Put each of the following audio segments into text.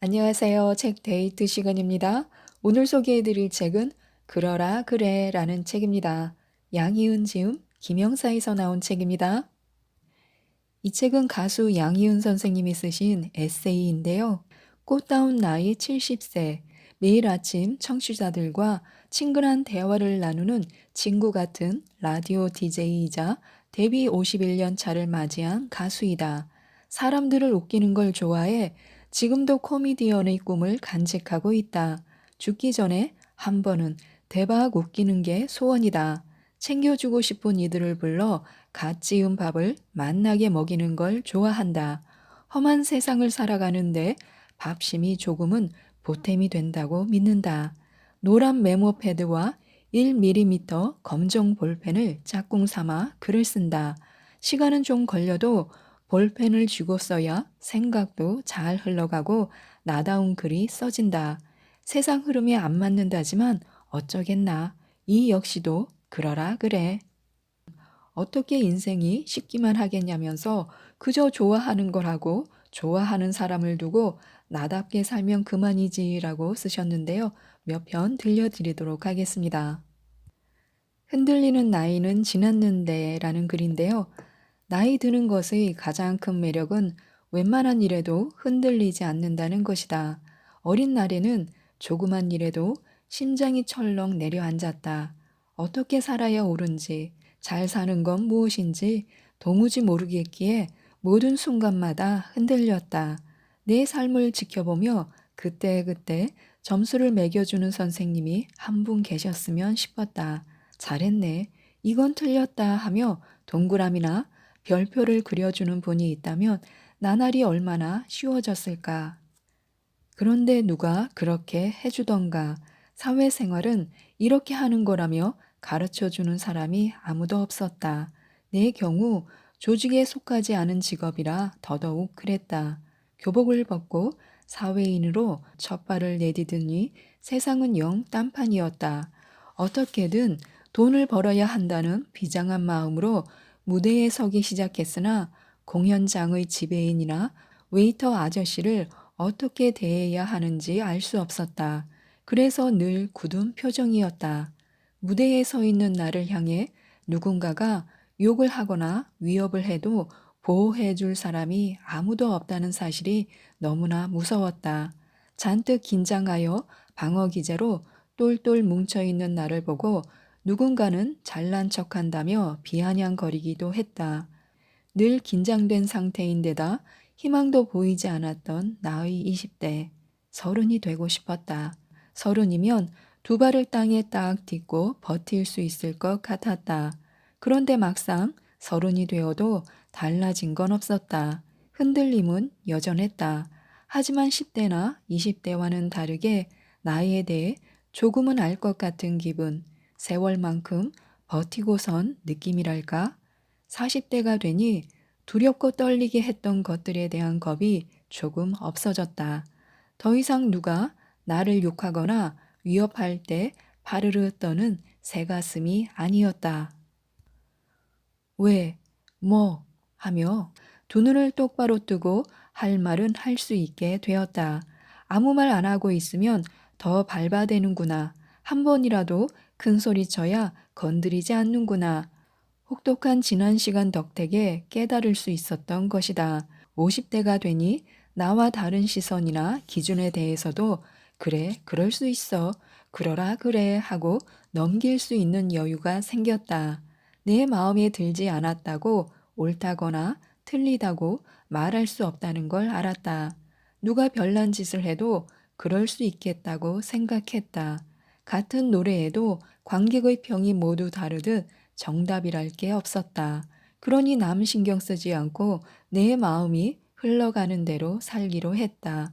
안녕하세요. 책 데이트 시간입니다. 오늘 소개해드릴 책은 그러라 그래라는 책입니다. 양희은 지음, 김영사에서 나온 책입니다. 이 책은 가수 양희은 선생님이 쓰신 에세이인데요. 꽃다운 나이 70세, 매일 아침 청취자들과 친근한 대화를 나누는 친구 같은 라디오 DJ이자 데뷔 51년 차를 맞이한 가수이다. 사람들을 웃기는 걸 좋아해 지금도 코미디언의 꿈을 간직하고 있다. 죽기 전에 한 번은 대박 웃기는 게 소원이다. 챙겨주고 싶은 이들을 불러 갓 지은 밥을 맛나게 먹이는 걸 좋아한다. 험한 세상을 살아가는데 밥심이 조금은 보탬이 된다고 믿는다. 노란 메모 패드와 1mm 검정 볼펜을 짝꿍 삼아 글을 쓴다. 시간은 좀 걸려도 볼펜을 쥐고 써야 생각도 잘 흘러가고 나다운 글이 써진다. 세상 흐름에 안 맞는다지만 어쩌겠나. 이 역시도 그러라 그래. 어떻게 인생이 쉽기만 하겠냐면서 그저 좋아하는 걸 하고 좋아하는 사람을 두고 나답게 살면 그만이지라고 쓰셨는데요. 몇 편 들려드리도록 하겠습니다. 흔들리는 나이는 지났는데 라는 글인데요. 나이 드는 것의 가장 큰 매력은 웬만한 일에도 흔들리지 않는다는 것이다. 어린 날에는 조그만 일에도 심장이 철렁 내려앉았다. 어떻게 살아야 옳은지, 잘 사는 건 무엇인지 도무지 모르겠기에 모든 순간마다 흔들렸다. 내 삶을 지켜보며 그때그때 점수를 매겨주는 선생님이 한 분 계셨으면 싶었다. 잘했네. 이건 틀렸다 하며 동그라미나 별표를 그려주는 분이 있다면 나날이 얼마나 쉬워졌을까. 그런데 누가 그렇게 해주던가. 사회생활은 이렇게 하는 거라며 가르쳐 주는 사람이 아무도 없었다. 내 경우 조직에 속하지 않은 직업이라 더더욱 그랬다. 교복을 벗고 사회인으로 첫 발을 내디디니 세상은 영 딴판이었다. 어떻게든 돈을 벌어야 한다는 비장한 마음으로 무대에 서기 시작했으나 공연장의 지배인이나 웨이터 아저씨를 어떻게 대해야 하는지 알 수 없었다. 그래서 늘 굳은 표정이었다. 무대에 서 있는 나를 향해 누군가가 욕을 하거나 위협을 해도 보호해 줄 사람이 아무도 없다는 사실이 너무나 무서웠다. 잔뜩 긴장하여 방어 기제로 똘똘 뭉쳐 있는 나를 보고 누군가는 잘난 척한다며 비아냥거리기도 했다. 늘 긴장된 상태인데다 희망도 보이지 않았던 나의 20대. 서른이 되고 싶었다. 서른이면 두 발을 땅에 딱 딛고 버틸 수 있을 것 같았다. 그런데 막상 서른이 되어도 달라진 건 없었다. 흔들림은 여전했다. 하지만 10대나 20대와는 다르게 나이에 대해 조금은 알 것 같은 기분, 세월만큼 버티고선 느낌이랄까? 40대가 되니 두렵고 떨리게 했던 것들에 대한 겁이 조금 없어졌다. 더 이상 누가 나를 욕하거나 위협할 때 파르르 떠는 새 가슴이 아니었다. 왜, 뭐 하며 두 눈을 똑바로 뜨고 할 말은 할 수 있게 되었다. 아무 말 안 하고 있으면 더 밟아대는구나. 한 번이라도 큰 소리 쳐야 건드리지 않는구나. 혹독한 지난 시간 덕택에 깨달을 수 있었던 것이다. 50대가 되니 나와 다른 시선이나 기준에 대해서도 그래, 그럴 수 있어. 그러라 그래 하고 넘길 수 있는 여유가 생겼다. 내 마음에 들지 않았다고 옳다거나 틀리다고 말할 수 없다는 걸 알았다. 누가 별난 짓을 해도 그럴 수 있겠다고 생각했다. 같은 노래에도 관객의 평이 모두 다르듯 정답이랄 게 없었다. 그러니 남 신경 쓰지 않고 내 마음이 흘러가는 대로 살기로 했다.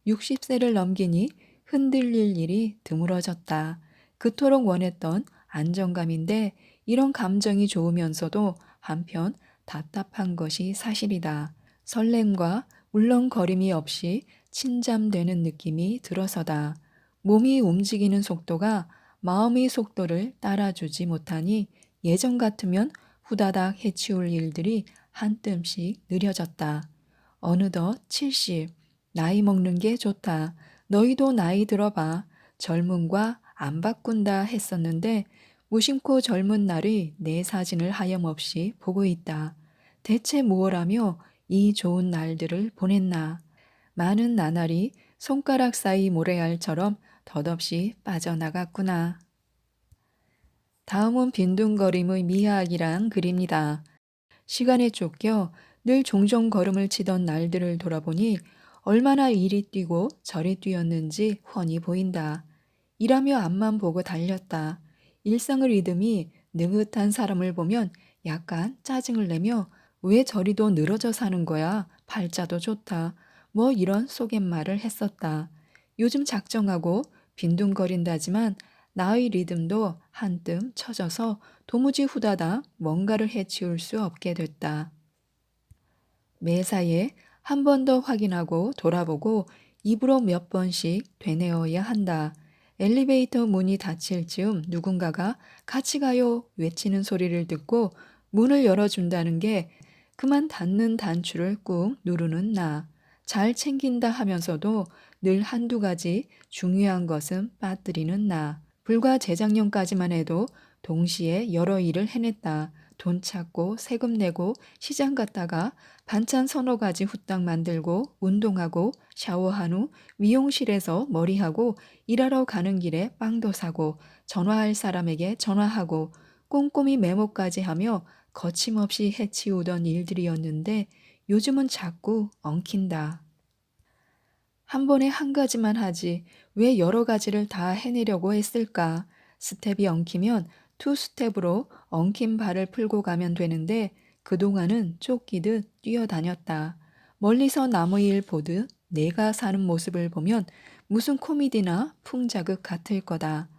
60세를 넘기니 흔들릴 일이 드물어졌다. 그토록 원했던 안정감인데 이런 감정이 좋으면서도 한편 답답한 것이 사실이다. 설렘과 울렁거림이 없이 침잠되는 느낌이 들어서다. 몸이 움직이는 속도가 마음의 속도를 따라주지 못하니 예전 같으면 후다닥 해치울 일들이 한 뼘씩 느려졌다. 어느덧 70, 나이 먹는 게 좋다. 너희도 나이 들어봐. 젊음과 안 바꾼다 했었는데 무심코 젊은 날이 내 사진을 하염없이 보고 있다. 대체 무엇하며 이 좋은 날들을 보냈나. 많은 나날이 손가락 사이 모래알처럼 덧없이 빠져나갔구나. 다음은 빈둥거림의 미학이란 글입니다. 시간에 쫓겨 늘 종종 걸음을 치던 날들을 돌아보니 얼마나 이리 뛰고 저리 뛰었는지 훤히 보인다. 일하며 앞만 보고 달렸다. 일상의 리듬이 느긋한 사람을 보면 약간 짜증을 내며 왜 저리도 늘어져 사는 거야? 팔자도 좋다. 뭐 이런 속갯말을 했었다. 요즘 작정하고 빈둥거린다지만 나의 리듬도 한뜸 처져서 도무지 후다닥 뭔가를 해치울 수 없게 됐다. 매사에 한 번 더 확인하고 돌아보고 입으로 몇 번씩 되뇌어야 한다. 엘리베이터 문이 닫힐 즈음 누군가가 같이 가요 외치는 소리를 듣고 문을 열어준다는 게 그만 닫는 단추를 꾹 누르는 나. 잘 챙긴다 하면서도 늘 한두 가지 중요한 것은 빠뜨리는 나. 불과 재작년까지만 해도 동시에 여러 일을 해냈다. 돈 찾고 세금 내고 시장 갔다가 반찬 서너 가지 후딱 만들고 운동하고 샤워한 후 미용실에서 머리하고 일하러 가는 길에 빵도 사고 전화할 사람에게 전화하고 꼼꼼히 메모까지 하며 거침없이 해치우던 일들이었는데 요즘은 자꾸 엉킨다. 한 번에 한 가지만 하지 왜 여러 가지를 다 해내려고 했을까? 스텝이 엉키면 투 스텝으로 엉킨 발을 풀고 가면 되는데 그동안은 쫓기듯 뛰어다녔다. 멀리서 남의 일 보듯 내가 사는 모습을 보면 무슨 코미디나 풍자극 같을 거다.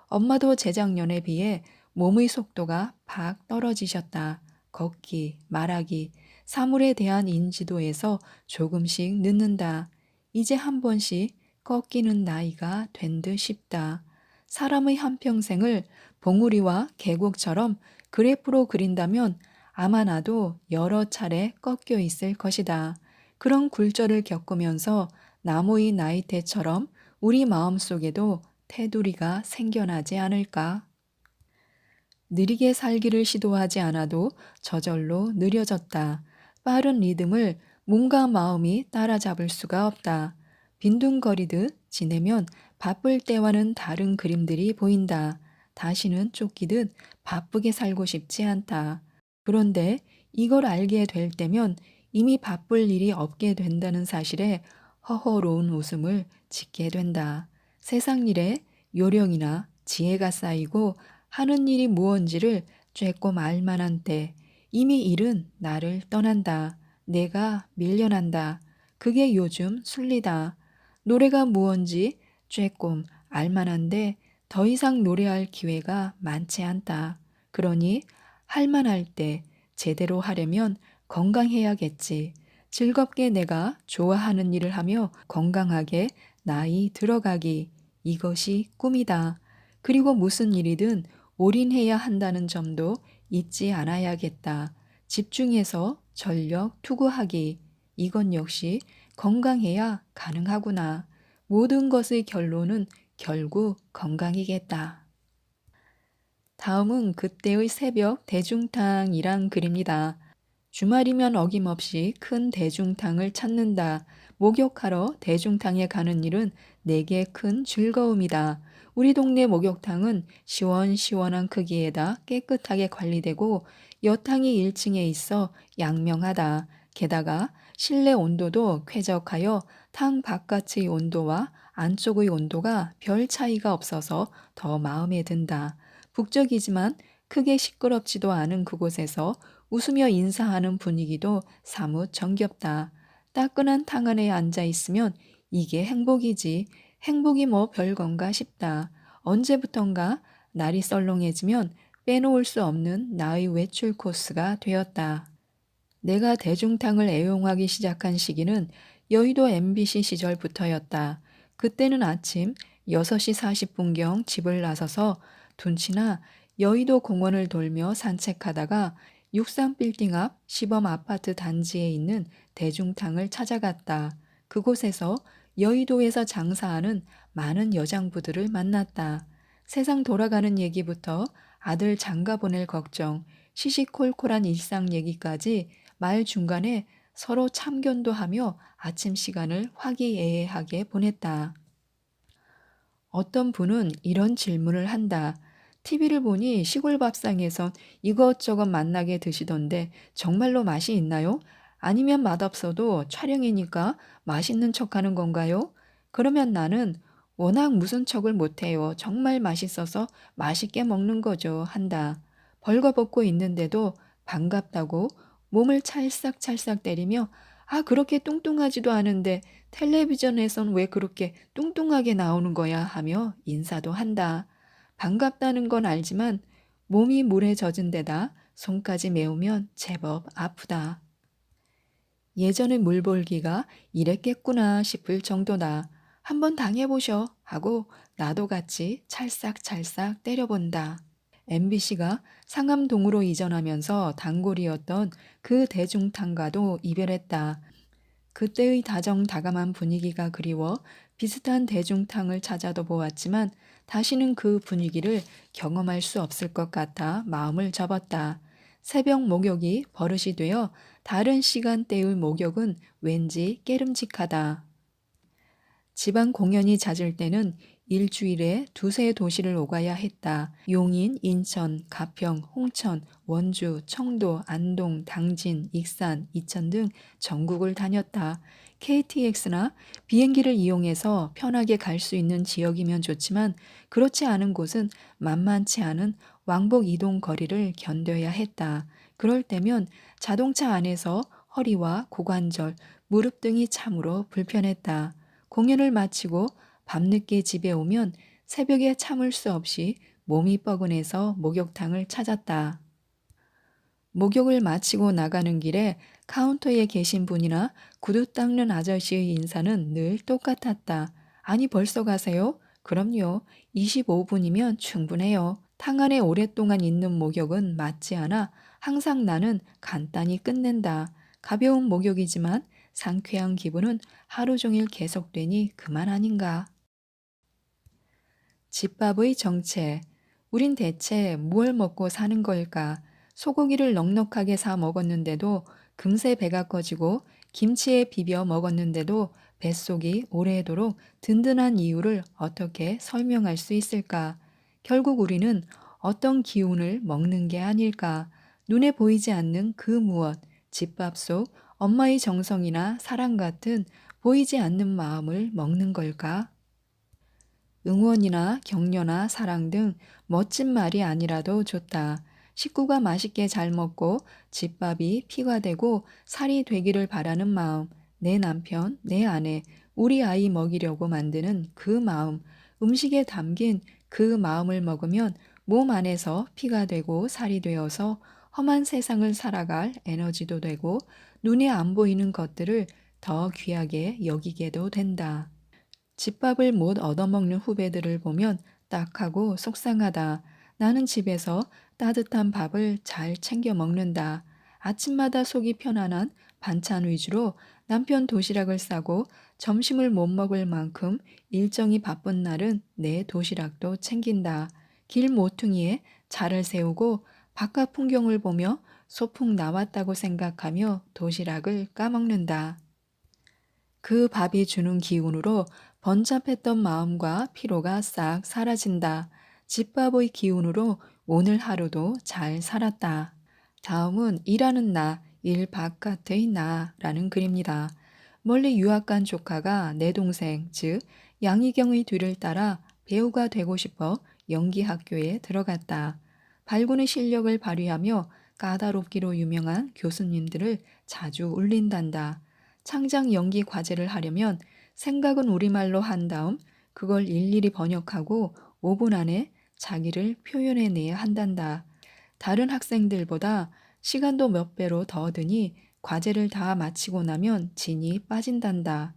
엄마도 재작년에 비해 몸의 속도가 팍 떨어지셨다. 걷기, 말하기, 사물에 대한 인지도에서 조금씩 늦는다. 이제 한 번씩 꺾이는 나이가 된 듯 싶다. 사람의 한평생을 봉우리와 계곡처럼 그래프로 그린다면 아마 나도 여러 차례 꺾여 있을 것이다. 그런 굴절을 겪으면서 나무의 나이테처럼 우리 마음속에도 테두리가 생겨나지 않을까? 느리게 살기를 시도하지 않아도 저절로 느려졌다. 빠른 리듬을 몸과 마음이 따라잡을 수가 없다. 빈둥거리듯 지내면 바쁠 때와는 다른 그림들이 보인다. 다시는 쫓기듯 바쁘게 살고 싶지 않다. 그런데 이걸 알게 될 때면 이미 바쁠 일이 없게 된다는 사실에 허허로운 웃음을 짓게 된다. 세상 일에 요령이나 지혜가 쌓이고 하는 일이 무언지를 쬐꼼 알만한 때 이미 일은 나를 떠난다. 내가 밀려난다. 그게 요즘 순리다. 노래가 무언지 쬐꼼 알만한데 더 이상 노래할 기회가 많지 않다. 그러니 할만할 때 제대로 하려면 건강해야겠지. 즐겁게 내가 좋아하는 일을 하며 건강하게 나이 들어가기. 이것이 꿈이다. 그리고 무슨 일이든 올인해야 한다는 점도 잊지 않아야겠다. 집중해서 전력 투구하기. 이건 역시 건강해야 가능하구나. 모든 것의 결론은 결국 건강이겠다. 다음은 그때의 새벽 대중탕이란 글입니다. 주말이면 어김없이 큰 대중탕을 찾는다. 목욕하러 대중탕에 가는 일은 내게 큰 즐거움이다. 우리 동네 목욕탕은 시원시원한 크기에다 깨끗하게 관리되고 여탕이 1층에 있어 양명하다. 게다가 실내 온도도 쾌적하여 탕 바깥의 온도와 안쪽의 온도가 별 차이가 없어서 더 마음에 든다. 북적이지만 크게 시끄럽지도 않은 그곳에서 웃으며 인사하는 분위기도 사뭇 정겹다. 따끈한 탕 안에 앉아 있으면 이게 행복이지. 행복이 뭐 별건가 싶다. 언제부턴가 날이 썰렁해지면 빼놓을 수 없는 나의 외출 코스가 되었다. 내가 대중탕을 애용하기 시작한 시기는 여의도 MBC 시절부터였다. 그때는 아침 6시 40분경 집을 나서서 둔치나 여의도 공원을 돌며 산책하다가 63빌딩 앞 시범 아파트 단지에 있는 대중탕을 찾아갔다. 그곳에서 여의도에서 장사하는 많은 여장부들을 만났다. 세상 돌아가는 얘기부터 아들 장가 보낼 걱정, 시시콜콜한 일상 얘기까지 말 중간에 서로 참견도 하며 아침 시간을 화기애애하게 보냈다. 어떤 분은 이런 질문을 한다. TV를 보니 시골 밥상에선 이것저것 맛나게 드시던데 정말로 맛이 있나요? 아니면 맛없어도 촬영이니까 맛있는 척하는 건가요? 그러면 나는 워낙 무슨 척을 못해요. 정말 맛있어서 맛있게 먹는 거죠. 한다. 벌거벗고 있는데도 반갑다고 몸을 찰싹찰싹 때리며 아, 그렇게 뚱뚱하지도 않은데 텔레비전에선 왜 그렇게 뚱뚱하게 나오는 거야 하며 인사도 한다. 반갑다는 건 알지만 몸이 물에 젖은 데다 손까지 메우면 제법 아프다. 예전의 물볼기가 이랬겠구나 싶을 정도다. 한번 당해보셔 하고 나도 같이 찰싹찰싹 때려본다. MBC가 상암동으로 이전하면서 단골이었던 그 대중탕과도 이별했다. 그때의 다정다감한 분위기가 그리워 비슷한 대중탕을 찾아도 보았지만 다시는 그 분위기를 경험할 수 없을 것 같아 마음을 접었다. 새벽 목욕이 버릇이 되어 다른 시간대의 목욕은 왠지 깨름직하다. 지방 공연이 잦을 때는 일주일에 두세 도시를 오가야 했다. 용인, 인천, 가평, 홍천, 원주, 청도, 안동, 당진, 익산, 이천 등 전국을 다녔다. KTX나 비행기를 이용해서 편하게 갈 수 있는 지역이면 좋지만 그렇지 않은 곳은 만만치 않은 왕복 이동 거리를 견뎌야 했다. 그럴 때면 자동차 안에서 허리와 고관절, 무릎 등이 참으로 불편했다. 공연을 마치고 밤늦게 집에 오면 새벽에 참을 수 없이 몸이 뻐근해서 목욕탕을 찾았다. 목욕을 마치고 나가는 길에 카운터에 계신 분이나 구두 닦는 아저씨의 인사는 늘 똑같았다. 아니, 벌써 가세요? 그럼요. 25분이면 충분해요. 탕 안에 오랫동안 있는 목욕은 맞지 않아 항상 나는 간단히 끝낸다. 가벼운 목욕이지만 상쾌한 기분은 하루 종일 계속되니 그만 아닌가. 집밥의 정체. 우린 대체 무얼 먹고 사는 걸까? 소고기를 넉넉하게 사 먹었는데도 금세 배가 꺼지고 김치에 비벼 먹었는데도 뱃속이 오래도록 든든한 이유를 어떻게 설명할 수 있을까? 결국 우리는 어떤 기운을 먹는 게 아닐까? 눈에 보이지 않는 그 무엇, 집밥 속 엄마의 정성이나 사랑 같은 보이지 않는 마음을 먹는 걸까? 응원이나 격려나 사랑 등 멋진 말이 아니라도 좋다. 식구가 맛있게 잘 먹고 집밥이 피가 되고 살이 되기를 바라는 마음, 내 남편, 내 아내, 우리 아이 먹이려고 만드는 그 마음, 음식에 담긴 그 마음을 먹으면 몸 안에서 피가 되고 살이 되어서 험한 세상을 살아갈 에너지도 되고 눈에 안 보이는 것들을 더 귀하게 여기게도 된다. 집밥을 못 얻어먹는 후배들을 보면 딱하고 속상하다. 나는 집에서 따뜻한 밥을 잘 챙겨 먹는다. 아침마다 속이 편안한 반찬 위주로 남편 도시락을 싸고 점심을 못 먹을 만큼 일정이 바쁜 날은 내 도시락도 챙긴다. 길 모퉁이에 차를 세우고 바깥 풍경을 보며 소풍 나왔다고 생각하며 도시락을 까먹는다. 그 밥이 주는 기운으로 번잡했던 마음과 피로가 싹 사라진다. 집밥의 기운으로 오늘 하루도 잘 살았다. 다음은 일하는 나, 일 바깥의 나라는 글입니다. 멀리 유학 간 조카가 내 동생, 즉 양희경의 뒤를 따라 배우가 되고 싶어 연기학교에 들어갔다. 발군의 실력을 발휘하며 까다롭기로 유명한 교수님들을 자주 울린단다. 창작 연기 과제를 하려면 생각은 우리말로 한 다음 그걸 일일이 번역하고 5분 안에 자기를 표현해내야 한단다. 다른 학생들보다 시간도 몇 배로 더 드니 과제를 다 마치고 나면 진이 빠진단다.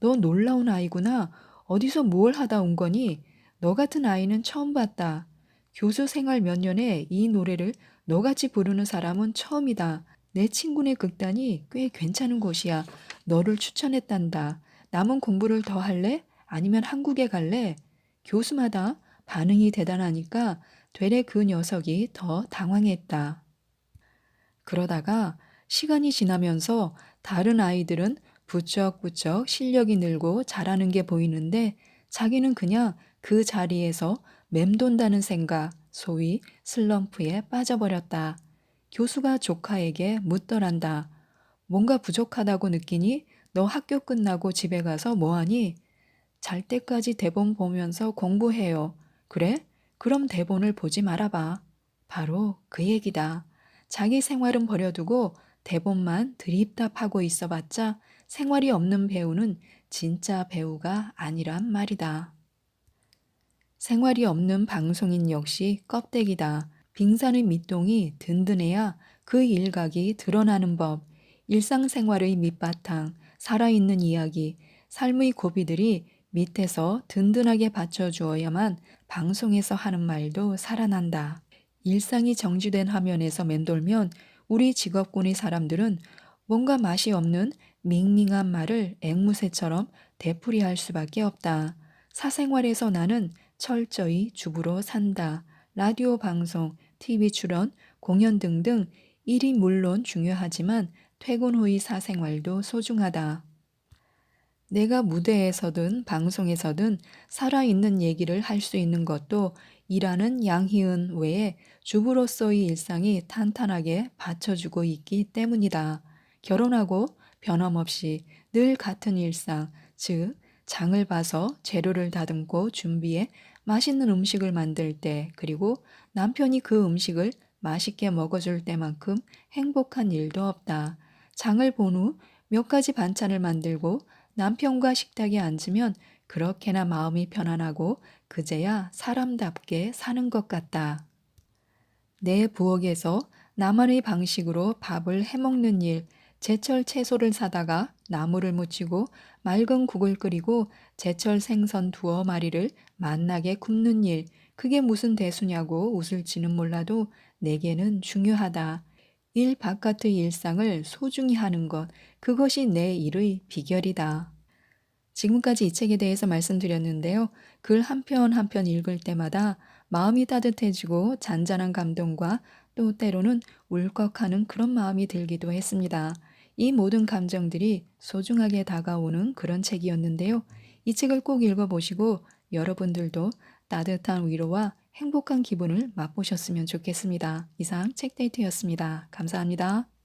너 놀라운 아이구나. 어디서 뭘 하다 온 거니? 너 같은 아이는 처음 봤다. 교수 생활 몇 년에 이 노래를 너같이 부르는 사람은 처음이다. 내 친구네 극단이 꽤 괜찮은 곳이야. 너를 추천했단다. 남은 공부를 더 할래? 아니면 한국에 갈래? 교수마다 반응이 대단하니까 되레 그 녀석이 더 당황했다. 그러다가 시간이 지나면서 다른 아이들은 부쩍부쩍 실력이 늘고 잘하는 게 보이는데 자기는 그냥 그 자리에서 맴돈다는 생각, 소위 슬럼프에 빠져버렸다. 교수가 조카에게 묻더란다. 뭔가 부족하다고 느끼니 너 학교 끝나고 집에 가서 뭐하니? 잘 때까지 대본 보면서 공부해요. 그래? 그럼 대본을 보지 말아봐. 바로 그 얘기다. 자기 생활은 버려두고 대본만 드립답하고 있어봤자 생활이 없는 배우는 진짜 배우가 아니란 말이다. 생활이 없는 방송인 역시 껍데기다. 빙산의 밑동이 든든해야 그 일각이 드러나는 법. 일상생활의 밑바탕, 살아있는 이야기, 삶의 고비들이 밑에서 든든하게 받쳐주어야만 방송에서 하는 말도 살아난다. 일상이 정지된 화면에서 맴돌면 우리 직업군의 사람들은 뭔가 맛이 없는 밍밍한 말을 앵무새처럼 되풀이할 수밖에 없다. 사생활에서 나는 철저히 주부로 산다. 라디오 방송, TV 출연, 공연 등등 일이 물론 중요하지만 퇴근 후의 사생활도 소중하다. 내가 무대에서든 방송에서든 살아있는 얘기를 할 수 있는 것도 일하는 양희은 외에 주부로서의 일상이 탄탄하게 받쳐주고 있기 때문이다. 결혼하고 변함없이 늘 같은 일상, 즉 장을 봐서 재료를 다듬고 준비해 맛있는 음식을 만들 때, 그리고 남편이 그 음식을 맛있게 먹어줄 때만큼 행복한 일도 없다. 장을 본 후 몇 가지 반찬을 만들고 남편과 식탁에 앉으면 그렇게나 마음이 편안하고 그제야 사람답게 사는 것 같다. 내 부엌에서 나만의 방식으로 밥을 해먹는 일, 제철 채소를 사다가 나물을 무치고 맑은 국을 끓이고 제철 생선 두어 마리를 맛나게 굽는 일, 그게 무슨 대수냐고 웃을지는 몰라도 내게는 중요하다. 일 바깥의 일상을 소중히 하는 것, 그것이 내 일의 비결이다. 지금까지 이 책에 대해서 말씀드렸는데요. 글 한 편 한 편 읽을 때마다 마음이 따뜻해지고 잔잔한 감동과 또 때로는 울컥하는 그런 마음이 들기도 했습니다. 이 모든 감정들이 소중하게 다가오는 그런 책이었는데요. 이 책을 꼭 읽어보시고 여러분들도 따뜻한 위로와 행복한 기분을 맛보셨으면 좋겠습니다. 이상 책데이트였습니다. 감사합니다.